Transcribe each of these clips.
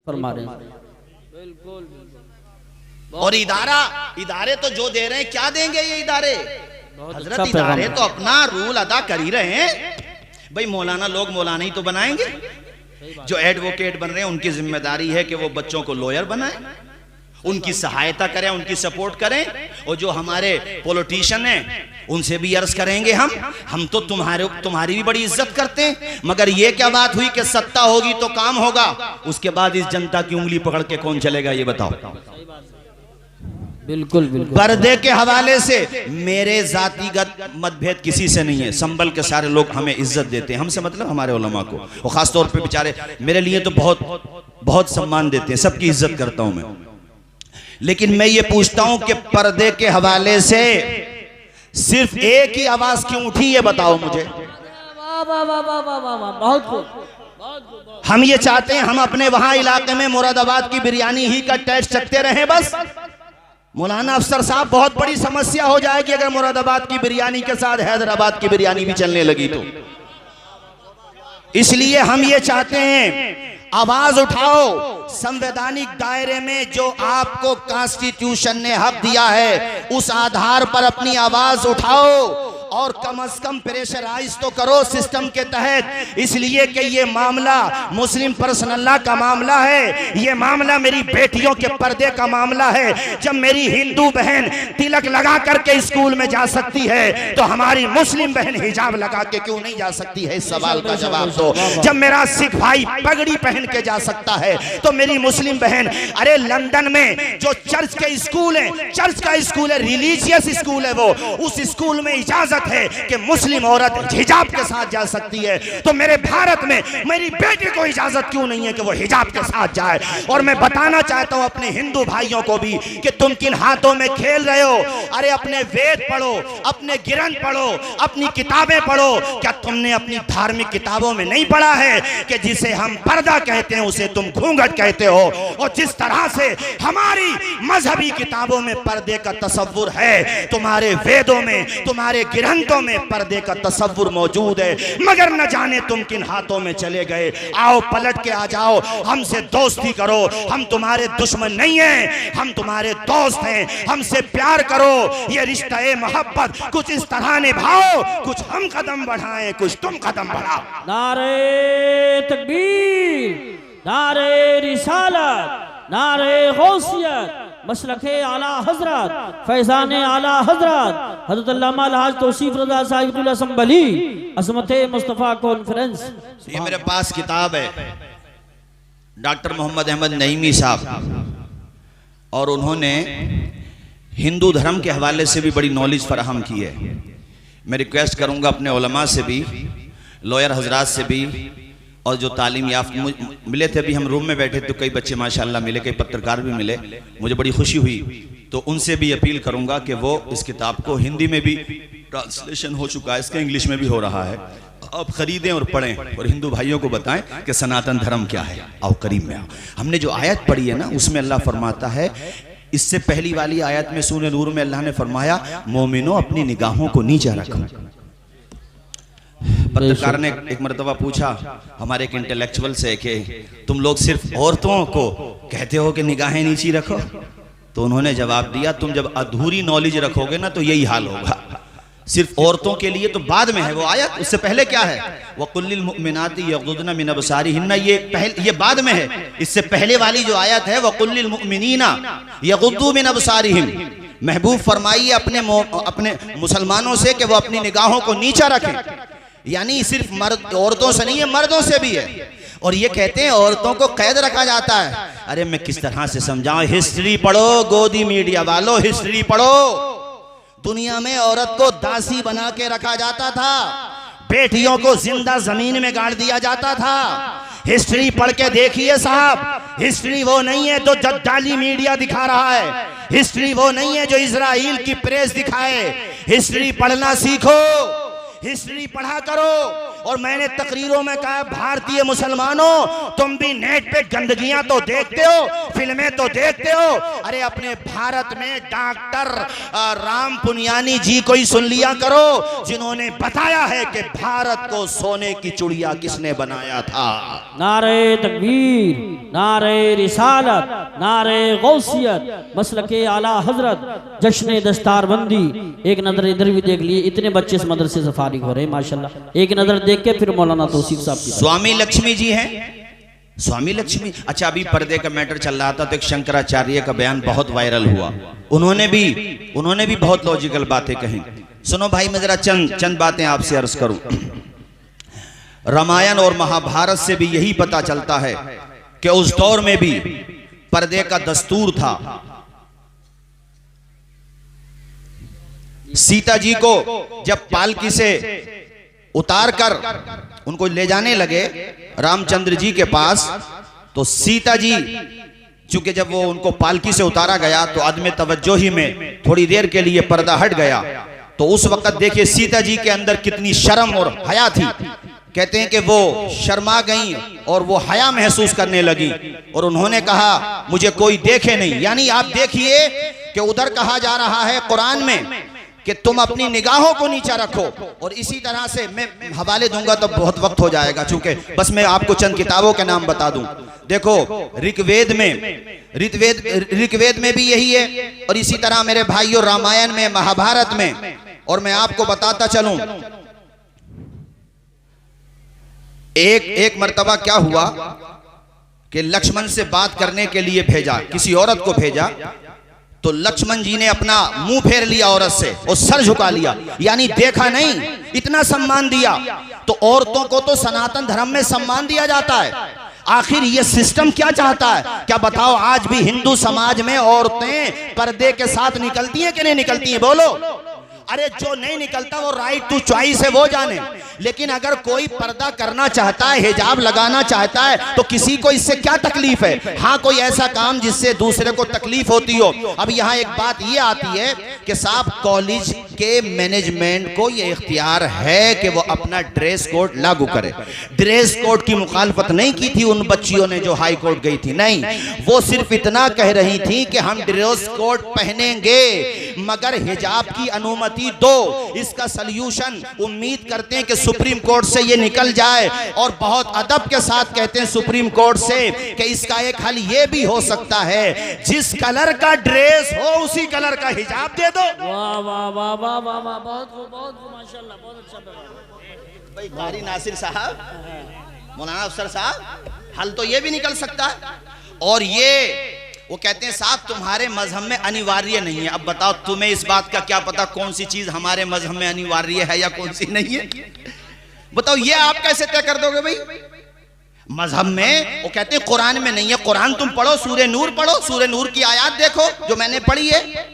फरमा रहे। और इदारे तो जो दे रहे हैं, क्या देंगे ये इदारे? हजरत इदारे तो अपना रूल अदा कर ही रहे हैं। भाई मौलाना लोग मौलाना ही तो बनाएंगे। जो एडवोकेट बन रहे हैं उनकी जिम्मेदारी है कि वो बच्चों को लॉयर बनाएं, उनकी सहायता करें, उनकी सपोर्ट करें। और जो हमारे पॉलिटिशियन हैं उनसे भी अर्ज करेंगे हम तो तुम्हारी भी बड़ी इज्जत करते हैं, मगर ये क्या बात हुई कि सत्ता होगी तो काम होगा, उसके बाद इस जनता की उंगली पकड़ के कौन चलेगा? ये बताओ। बिल्कुल बिल्कुल। पर्दे के हवाले से मेरे जातिगत मतभेद किसी से नहीं है। संभल के सारे लोग हमें इज्जत देते हैं, हमसे मतलब हमारे उलमा को, और खास तौर पे बेचारे मेरे लिए तो बहुत बहुत सम्मान देते हैं, सबकी इज्जत करता हूं मैं। लेकिन मैं ये पूछता हूं कि पर्दे के हवाले से सिर्फ एक ही आवाज क्यों उठी, ये बताओ मुझे। बहुत हम ये चाहते हैं हम अपने वहां इलाके में मुरादाबाद की बिरयानी ही का टेस्ट चखते रहे बस। मौलाना अफसर साहब, बहुत बड़ी समस्या हो जाएगी अगर मुरादाबाद की बिरयानी के साथ हैदराबाद की बिरयानी भी चलने लगी तो। इसलिए हम ये चाहते हैं आवाज उठाओ, संवैधानिक दायरे में जो आपको कॉन्स्टिट्यूशन ने हक दिया है उस आधार पर अपनी आवाज उठाओ और कम से कम प्रेशराइज तो करो सिस्टम के तहत। इसलिए कि ये मामला मुस्लिम पर्सनल लॉ का मामला है, ये मामला मेरी बेटियों के पर्दे का मामला है। जब मेरी हिंदू बहन तिलक लगा करके स्कूल में जा सकती है तो हमारी मुस्लिम बहन हिजाब लगा के क्यों नहीं जा सकती है? इस सवाल का जवाब दो। जब मेरा सिख भाई पगड़ी पहन के जा सकता है तो मेरी मुस्लिम बहन, अरे लंदन में जो चर्च के स्कूल है, चर्च का स्कूल है, रिलीजियस स्कूल है वो, उस स्कूल में इजाजत है कि मुस्लिम औरत हिजाब के साथ जा सकती है, तो मेरे भारत में मेरी बेटी को इजाजत क्यों नहीं है कि वो हिजाब के साथ जाए? और मैं बताना चाहता हूं अपने हिंदू भाइयों को भी कि तुम किन हाथों में खेल रहे हो। अरे अपने वेद पढ़ो, अपने ग्रंथ पढ़ो, अपनी किताबें पढ़ो। क्या तुमने अपनी धार्मिक किताबों में नहीं पढ़ा है कि जिसे हम पर्दा कहते हैं उसे तुम घूंघट कहते हो? और जिस तरह से हमारी मजहबी किताबों में पर्दे का तस्वुर है, तुम्हारे वेदों में, तुम्हारे ग्रंथों में पर्दे का तस्वुर मौजूद है, मगर न जाने तुम किन हाथों में चले गए। आओ पलट के आ जाओ, हमसे दोस्ती करो, हम तुम्हारे दुश्मन नहीं हैं, हम तुम्हारे दोस्त हैं, हमसे प्यार करो। ये रिश्ता मोहब्बत कुछ इस तरह निभाओ, कुछ हम कदम बढ़ाएं, कुछ तुम कदम बढ़ाओ। नारे तकबीर, नारे रिसालत, नारे गौसियत, मसलके आला हजरत, फैजाने आला हजरत हज़रत अल्लामा अलहाज तौसीफ रज़ा साहिबुल असम्बली अज़मते मुस्तफ़ा कॉन्फ्रेंस। ये मेरे पास किताब है डॉक्टर मोहम्मद अहमद नईमी साहब, और उन्होंने हिंदू धर्म के हवाले से भी बड़ी नॉलेज फराहम की है। मैं रिक्वेस्ट करूंगा अपने उलमा से भी, लॉयर हजरात से भी, और जो तालीम याफ्ता मिले थे, अभी हम रूम में बैठे तो कई बच्चे माशाल्लाह मिले, कई पत्रकार भी मिले, मुझे बड़ी खुशी हुई। तो उनसे भी अपील करूंगा कि वो इस किताब को, हिंदी में भी ट्रांसलेशन हो चुका है, इसका इंग्लिश में भी हो रहा है, आप खरीदें और पढ़ें और हिंदू भाइयों को बताएं कि सनातन धर्म क्या है। आओ करीब में आओ। हमने जो आयत पढ़ी है ना, उसमें अल्लाह फरमाता है, इससे पहली वाली आयत में सूरह नूर में अल्लाह ने फरमाया, मोमिनो अपनी निगाहों को नीचे रखो। पत्रकार ने एक मरतबा पूछा हमारे एक इंटेलेक्चुअल से कि तुम लोग सिर्फ औरतों को कहते हो कि निगाहें नीची रखो? तो उन्होंने जवाब दिया, तुम जब अधूरी नॉलेज रखोगे ना तो यही हाल होगा। सिर्फ औरतों के लिए तो बाद में है वो आयत, उससे पहले क्या है? वकुल्लिल मुमिनाति यग़ुद्दुना मिन अबसारिहिन्ना, ये बाद में है। इससे पहले वाली जो आयत है, वकुल्लिल मुमिनीना यग़ुद्दू मिन अबसारिहिम, महबूब फरमाइए अपने मुसलमानों से कि वो अपनी निगाहों को नीचा रखें। यानी सिर्फ मर्द, औरतों से नहीं है, मर्दों से भी है। और ये कहते हैं औरतों को कैद रखा जाता है। अरे मैं किस तरह से समझाऊं? हिस्ट्री पढ़ो, गोदी मीडिया वालों, हिस्ट्री पढ़ो। दुनिया में औरत को दासी बना के रखा जाता था, बेटियों को जिंदा जमीन में गाड़ दिया जाता था। हिस्ट्री पढ़ के देखिए साहब, हिस्ट्री वो नहीं है जो जद्दाली मीडिया दिखा रहा है, हिस्ट्री वो नहीं है जो इजराइल की प्रेस दिखाए। हिस्ट्री पढ़ना सीखो, हिस्ट्री पढ़ा करो और मैंने तकरीरों में कहा, भारतीय मुसलमानों तुम भी नेट पे गंदगियां तो देखते हो, फिल्में तो देखते हो, अरे अपने भारत में डॉक्टर राम पुनियानी जी को ही सुन लिया करो, जिन्होंने बताया है कि भारत को सोने की चिड़िया किसने बनाया था। नारे तकबीर, नारे रिसालत, नारे गौसियत, मसलके आला हजरत, जश्न दस्तारबंदी। एक नजर इधर भी देख लिए, इतने बच्चे इस मदरसे से फारिग हो रहे हैं माशाल्लाह। एक नजर देख के फिर मौलाना तौसीफ साहब की स्वामी लक्ष्मी जी हैं, स्वामी लक्ष्मी। अच्छा, अभी पर्दे का मैटर चल रहा था तो एक शंकराचार्य का बयान बहुत वायरल हुआ, उन्होंने भी बहुत लॉजिकल बातें कही। सुनो भाई, मैं जरा चंद बातें आपसे अर्ज करूं। रामायण और महाभारत से भी यही पता चलता है कि उस दौर में भी पर्दे का दस्तूर था। सीता जी को जब पालकी से उतार कर उनको ले जाने लगे रामचंद्र जी के पास, तो सीता जी चूंकि जब वो उनको पालकी से उतारा गया तो अदम तवज्जोही में थोड़ी देर के लिए पर्दा हट गया, तो उस वक्त देखिए सीता जी के अंदर कितनी शर्म और हया थी। कहते हैं कि वो शर्मा गई और वो हया महसूस करने लगी और उन्होंने कहा मुझे कोई देखे नहीं। यानी आप देखिए कि उधर कहा जा रहा है कुरान में कि तुम अपनी निगाहों को नीचा रखो, और इसी तरह से मैं हवाले दूंगा तो बहुत वक्त हो जाएगा, चूंकि बस मैं आपको चंद किताबों के नाम बता दूं। देखो ऋग्वेद में भी यही है, और इसी तरह मेरे भाइयों रामायण में, महाभारत में। और मैं आपको बताता चलूं, एक मर्तबा क्या हुआ कि लक्ष्मण से बात करने के लिए भेजा, किसी औरत को भेजा, तो लक्ष्मण जी ने अपना मुंह फेर लिया औरत से और सर झुका लिया, यानी देखा नहीं, इतना सम्मान दिया। तो औरतों को तो सनातन धर्म में सम्मान दिया जाता है, आखिर ये सिस्टम क्या चाहता है? क्या बताओ, आज भी हिंदू समाज में औरतें पर्दे के साथ निकलती हैं कि नहीं निकलती हैं? बोलो। अरे जो नहीं निकलता वो राइट टू चॉइस है, वो जाने। लेकिन अगर कोई पर्दा करना चाहता है, हिजाब लगाना चाहता है, तो किसी को इससे क्या तकलीफ है? हाँ, कोई ऐसा काम जिससे दूसरे को तकलीफ होती हो। अब यहाँ एक बात ये आती है कि साहब कॉलेज के मैनेजमेंट को ये इख्तियार है कि वो अपना ड्रेस कोड लागू करे। ड्रेस कोड की मुखालफत नहीं की थी उन बच्चियों ने जो हाई कोर्ट गई थी, नहीं, वो सिर्फ इतना कह रही थी कि हम ड्रेस कोड पहनेंगे मगर हिजाब की अनुमति दो। इसका सल्यूशन उम्मीद करते हैं कि सुप्रीम कोर्ट से ये निकल जाए, और बहुत अदब के साथ कहते हैं सुप्रीम कोर्ट से कि इसका एक हल ये भी हो सकता है, जिस कलर का ड्रेस हो उसी कलर का हिजाब दे दो। वाह वाह वाह वाह वाह वाह, बहुत माशाल्लाह, बहुत अच्छा भाई कारी नासिर साहब, मौलाना अफसर साहब, हल तो ये भी निकल सकता है। और ये वो कहते हैं साहब तुम्हारे मजहब में अनिवार्य नहीं है। अब बताओ तुम्हें इस बात का क्या पता कौन सी चीज हमारे मजहब में अनिवार्य है या कौन सी नहीं है? बताओ ये आप कैसे तय कर दोगे भाई? मजहब में वो कहते हैं कुरान में नहीं है। कुरान तुम पढ़ो, सूरे नूर पढ़ो, सूरे नूर की आयत देखो जो मैंने पढ़ी है।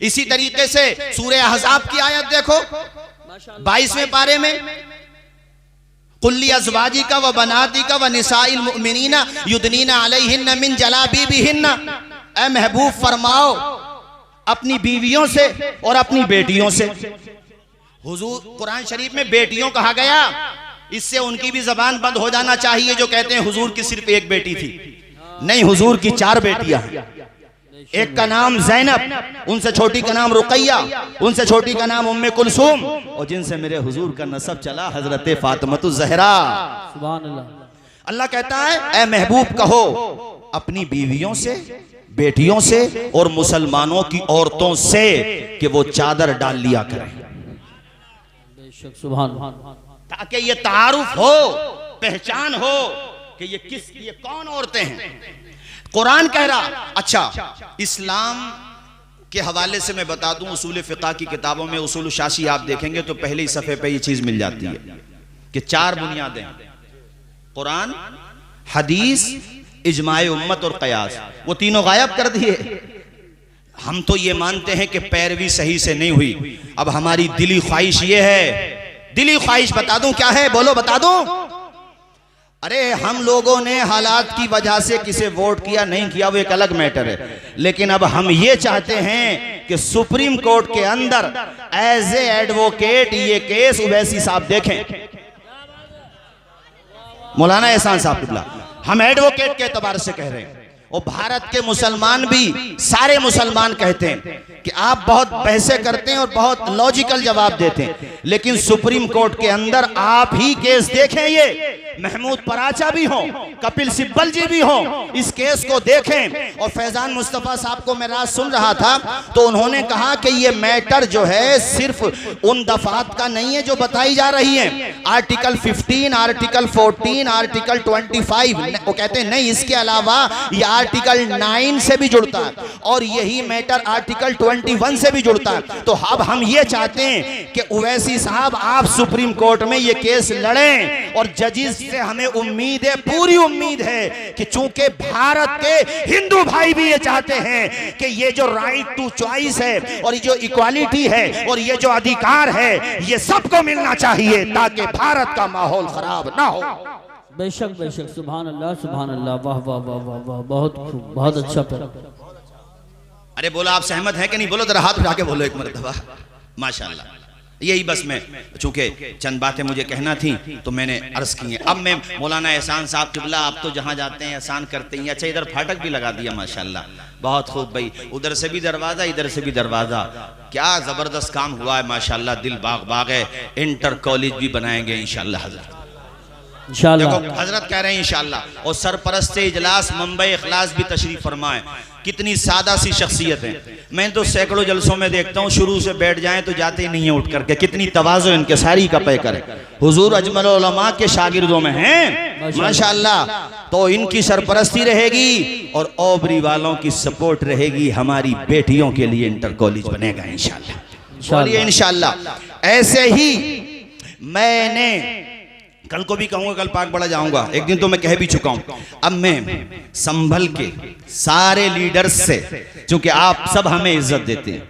इसी तरीके से सूरे अहज़ाब की आयत देखो 22वें पारे में, कुल्ली अज़वाजी का व बनाती का व निसाइल मुमिनीना युदनीना अलैहिन्ना मिन जलाबीबिहिन्ना। ऐ महबूब फरमाओ अपनी बीवियों से और अपनी बेटियों से। हुजूर कुरान शरीफ में बेटियों कहा गया, इससे उनकी भी जबान बंद हो जाना चाहिए जो कहते हैं हुजूर की सिर्फ एक बेटी थी। नहीं, हुजूर की 4 बेटियां हैं। एक का नाम ज़ैनब, उनसे छोटी का नाम रुकैया, उनसे छोटी का नाम उम्मे कुलसूम, और जिनसे मेरे हुजूर का नसब चला हजरत फातिमा ज़हरा। सुभान अल्लाह। अल्लाह कहता है ऐ महबूब कहो अपनी बीवियों से, बेटियों से और मुसलमानों की औरतों से कि वो चादर डाल लिया करें, ताकि ये तारुफ हो, पहचान हो कि ये कौन औरतें हैं। कुरान कह रहा। अच्छा, इस्लाम के हवाले से मैं बता दूं, उसूल फिक़ह की किताबों में उसूल शाशी आप देखेंगे तो पहले ही सफ़े पे ये चीज़ मिल जाती है कि 4 बुनियादें, कुरान, हदीस, इजमाए उम्मत और क़यास, वो तीनों गायब कर दिए। हम तो ये मानते हैं कि पैरवी सही से नहीं हुई। अब हमारी दिली ख्वाहिश ये है, दिली ख्वाहिश बता दूं क्या है? बोलो, बता दूं। अरे हम लोगों ने हालात की वजह से किसे वोट किया नहीं किया वो एक अलग मैटर है, लेकिन अब हम ये चाहते हैं कि सुप्रीम कोर्ट के अंदर एज ए एडवोकेट ये केस उवैसी साहब देखें। मौलाना एहसान साहब किबला, हम एडवोकेट के एतबार से कह रहे हैं, और भारत के मुसलमान भी सारे मुसलमान कहते हैं कि आप बहुत बहसें करते हैं और बहुत लॉजिकल जवाब देते हैं, लेकिन सुप्रीम कोर्ट के अंदर आप ही केस देखें, ये महमूद पराचा भी हो, कपिल सिब्बल जी भी हो, इस केस को देखें। और फैजान मुस्तफा साहब को मैं रात सुन रहा था तो उन्होंने कहा कि ये मैटर जो है सिर्फ उन दफात का नहीं है जो बताई जा रही है, आर्टिकल 15, आर्टिकल 14, आर्टिकल 25, वो कहते हैं नहीं, इसके अलावा ये आर्टिकल 9 से भी जुड़ता है और यही मैटर आर्टिकल 21 से भी जुड़ता है। तो अब हम ये चाहते हैं कि ओवैसी साहब आप सुप्रीम कोर्ट में ये केस लड़ें, और जजेस से हमें उम्मीद है, पूरी उम्मीद है कि चूंकि भारत के हिंदू भाई भी ये चाहते हैं कि ये जो राइट टू चॉइस है और ये जो इक्वालिटी है और ये जो अधिकार है ये सबको मिलना चाहिए ताकि भारत का माहौल खराब ना हो। बेशक बेशक, सुभान अल्लाह, वाह वाह वाह वाह वाह, बहुत खूब, बहुत अच्छा पैरा। अरे बोलो, आप सहमत हैं कि नहीं? बोलो जरा, हाथ उठा के बोलो एक मरतबा। माशाअल्लाह, यही बस मैं चूंकि चंद बातें मुझे कहना थी तो मैंने अर्ज की हैं। अब मैं मौलाना एहसान साहब किबला, आप तो जहाँ जाते हैं एहसान करते हैं। अच्छा, इधर फाटक भी लगा दिया माशाअल्लाह, बहुत खूब भाई, उधर से भी दरवाजा इधर से भी दरवाजा, क्या जबरदस्त काम हुआ है माशाअल्लाह, दिल बाग बाग है। इंटर कॉलेज भी बनाएंगे इंशाअल्लाह हजरत, इंशाअल्लाह। देखो हजरत कह रहे हैं इंशाअल्लाह। और सरपरस्त इजलास मुंबई इखलास भी तशरीफ फरमाए। कितनी सादा सी शख्सियत है, मैं तो सैकड़ों जलसों में देखता हूँ, शुरू से बैठ जाएं तो जाते ही नहीं है उठ करके। कितनी तवाज़ो इनके सारी का पैकर है, हुजूर अजमल उलमा के शागिर्दों में हैं माशाअल्लाह। तो इनकी सरपरस्ती रहेगी और ओबरी वालों की सपोर्ट रहेगी, हमारी बेटियों के लिए इंटर कॉलेज बनेगा इंशाअल्लाह, इंशाअल्लाह। ऐसे ही मैंने कल को भी कहूंगा, कल पाक बड़ा जाऊंगा, एक दिन तो मैं कह भी चुका हूं। अब मैं संभल के सारे लीडर्स से, चूंकि आप सब हमें इज्जत देते हैं,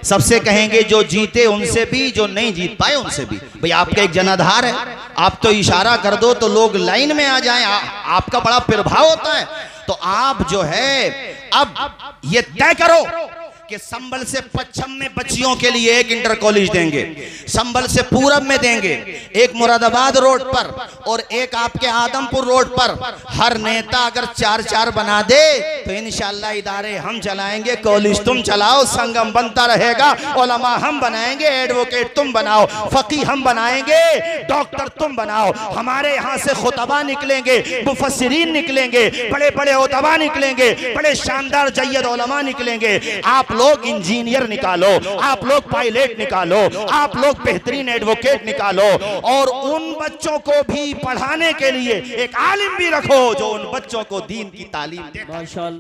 सबसे कहेंगे, जो जीते उनसे भी, जो नहीं जीत पाए उनसे भी। भाई आपका एक जनाधार है, आप तो इशारा कर दो तो लोग लाइन में आ जाएं, आपका बड़ा प्रभाव होता है। तो आप जो है अब ये तय करो कि संभल से पश्चिम में बच्चियों के लिए एक इंटर कॉलेज देंगे, संभल से पूरब में देंगे एक, मुरादाबाद रोड पर और एक आपके आदमपुर रोड पर। हर नेता अगर 4-4 बना दे तो इंशाअल्लाह इदारे हम चलाएंगे, कॉलेज तुम चलाओ, संगम बनता रहेगा। उलमा हम बनाएंगे, एडवोकेट तुम बनाओ, फकी हम बनाएंगे, डॉक्टर तुम बनाओ। हमारे यहाँ से खुतबा निकलेंगे, मुफस्सिरीन निकलेंगे, बड़े बड़े उतबा निकलेंगे, बड़े शानदार जय्यद उलमा निकलेंगे। आप लोग इंजीनियर निकालो, आप लोग पायलट निकालो, आप लोग बेहतरीन एडवोकेट निकालो, और उन बच्चों को भी पढ़ाने के लिए एक आलिम भी रखो जो उन बच्चों को दीन की तालीम दे। माशाअल्लाह।